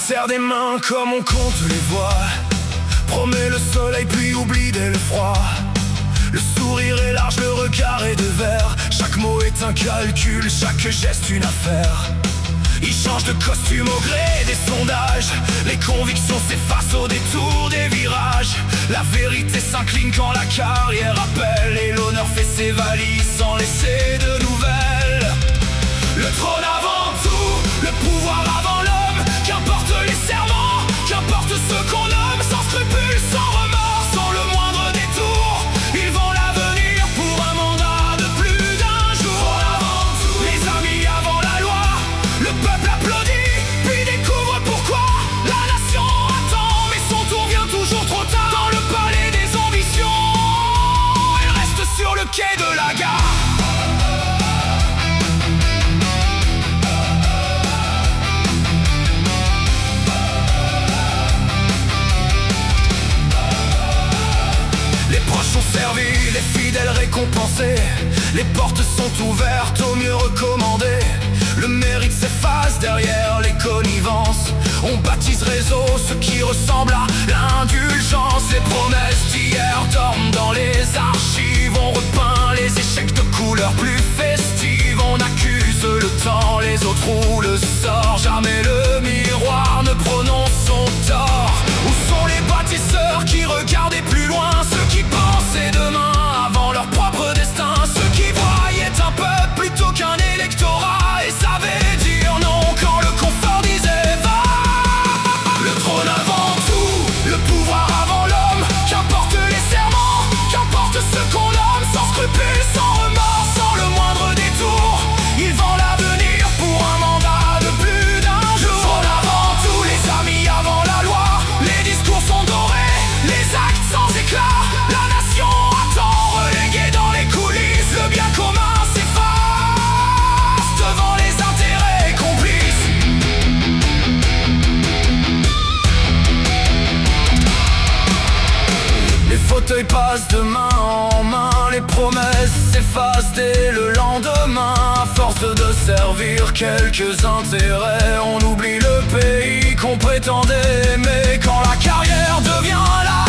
Serre des mains comme on compte les voix, promet le soleil puis oublie dès le froid. Le sourire est large, le regard est de verre. Chaque mot est un calcul, chaque geste une affaire. Il change de costume au gré des sondages. Les convictions s'effacent au détour des virages. La vérité s'incline quand la carrière appelle, et l'honneur fait ses valises sans laisser de nouvelles. Le trône avant tout, le pouvoir avant l'homme. Qu'importe les serments, qu'importe ce qu'on nomme, sans scrupules, sans remords, sans le moindre détour. Ils vont l'avenir pour un mandat de plus d'un jour. Avant tout, les amis avant la loi, le peuple applaudit, puis découvre pourquoi. La nation attend, mais son tour vient toujours trop tard. Dans le palais des ambitions, elle reste sur le quai de la gare. Servis, les fidèles récompensés, les portes sont ouvertes, au mieux recommandées. Le mérite s'efface derrière les connivences. On baptise réseau ce qui ressemble à l'indulgence. Les promesses d'hier dorment dans les archives. On repeint les échecs de couleurs plus festives. On accuse le temps, les autres roulent le sort. Jamais le miroir ne prononce son tort. Où sont les bâtisseurs qui regardaient plus loin, ceux qui pensaient demain avant leur propre destin, ceux qui voyaient un peuple plutôt qu'un électorat et savaient dire non quand le confort disait va. Le trône avant tout, le pouvoir avant l'homme. Qu'importe les serments, qu'importe ce qu'on nomme, sans scrupules, sans remords, sans le moindre détour. Ils vendent l'avenir pour un mandat de plus d'un jour. Le trône avant tout, les amis avant la loi. Les discours sont dorés, les actes sans éclat. La nation attend, reléguée dans les coulisses. Le bien commun s'efface devant les intérêts complices. Les fauteuils passent de main en main, les promesses s'effacent dès le lendemain. À force de servir quelques intérêts, on oublie le pays qu'on prétendait aimer. Quand la carrière devient la